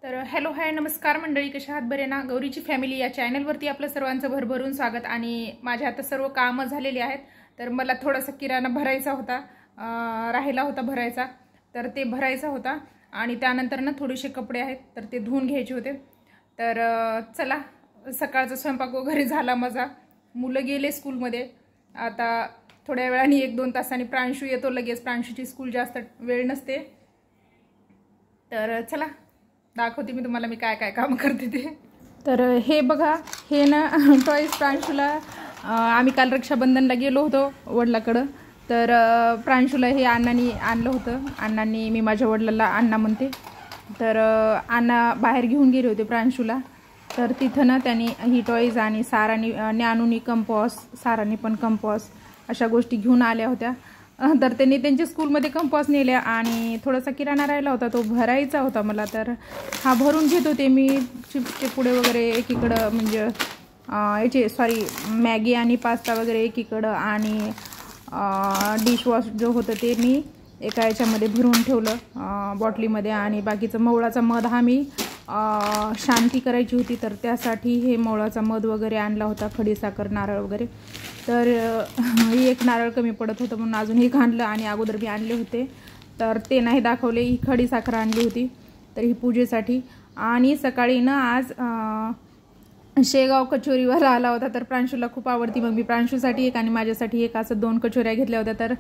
तर hello hi नमस्कार मंडळी, कशा आहात? बरे ना? गौरीची फॅमिली या चॅनलवरती आपलं सर्वांचं भरभरून स्वागत। आणि माझ्या आता सर्व कामं झालेली आहेत, तर मला थोडासा किराणा भरायचा होता, राहिला होता भरायचा, तर ते भरायचा होता। आणि त्यानंतर ना थोडेसे कपडे आहेत, तर ते धुवून घ्यायचे होते। तर चला, सकाळचा स्वयंपाक वगैरे झाला माझा, मुलं गेले स्कूलमध्ये। आता थोड्या वेळाने 1-2 तासांनी प्रांशू येतो लगेच, प्रांशूची स्कूल जास्त वेळ नसते। तर चला दाखवते मी तुम्हाला मी काय काय काम करते ते। तर हे बघा, हे ना टॉयज प्रांशूला आम्ही काल रक्षाबंधनला गेलो होतो वडिलाकडं, तर प्रांशूला हे अण्णांनी आणलं होतं। अण्णांनी, मी माझ्या वडिलाला अण्णा म्हणते, तर अण्णा बाहेर घेऊन गेले होते प्रांशूला। तर तिथं ना त्यांनी ही टॉयज आणि सारानी, ज्ञानूनी कंपॉस, सारानी पण कंपॉस, अशा गोष्टी घेऊन आल्या होत्या। तर त्यांनी त्यांच्या स्कूलमध्ये कंपॉस नेल्या आणि थोडासा किराणा राहिला होता, तो भरायचा होता मला। तर हा भरून घेत होते मी, चिप्सचे पुडे वगैरे एकीकडं, म्हणजे याचे सॉरी मॅगी आणि पास्ता वगैरे एकीकडं, आणि डिशवॉश जो होतं ते मी एका याच्यामध्ये भरून ठेवलं बॉटलीमध्ये। आणि बाकीचं मवळाचा मध हा मी शांती करायची होती, तर त्यासाठी हे मवळाचा मध वगैरे आणला होता, खडीसाखर, नारळ वगैरे। तर एक नारळ कमी पडत होतं म्हणून अजून एक आणलं, आणि अगोदर मी आणले होते तर ते नाही दाखवले। ही खडीसाखर आणली होती तर ही पूजेसाठी। आणि सकाळी ना आज शेगाव कचोरीवाला आला होता, तर प्रांशूला खूप आवडती, मग मी प्रांशूसाठी एक आणि माझ्यासाठी एक असं 2 कचोऱ्या घेतल्या होत्या। तर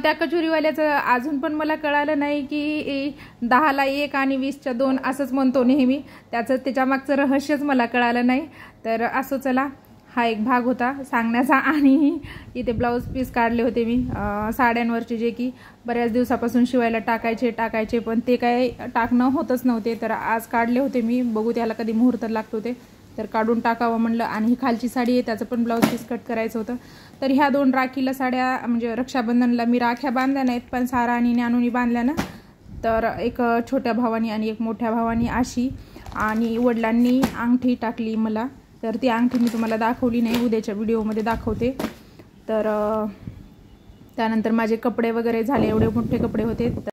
त्या कचोरीवाल्याचं अजून पण मला कळालं नाही की 10ला 1 आणि 20च्या 2 असंच म्हणतो नेहमी, त्याच्या मागचं रहस्यच मला कळालं नाही। तर असं, चला, हा एक भाग होता सांगण्याचा। आणि इथे ब्लाऊज पीस काढले होते मी साड्यांवरचे, जे की बऱ्याच दिवसापासून शिवायला टाकायचे पण ते काय टाकणं होतच नव्हते। तर आज काढले होते मी, बघू त्याला कधी मुहूर्त लागतो ते, तर काढून टाकावं म्हणलं। आणि ही खालची साडी आहे, त्याचं पण ब्लाऊज पीस कट करायचं होतं। तर ह्या 2 राखीला साड्या, म्हणजे रक्षाबंधनला मी राख्या बांधल्या नाहीत, पण सारा आणि ज्ञानूनी बांधल्या ना, तर एक छोट्या भावानी आणि एक मोठ्या भावानी अशी। आणि वडिलांनी अंगठी टाकली मला, तर ती अंगठी मी तुम्हाला दाखवली नाही, उद्याच्या व्हिडिओमध्ये दाखवते। तर त्यानंतर माझे कपडे वगैरे झाले, एवढे मोठे कपडे होते।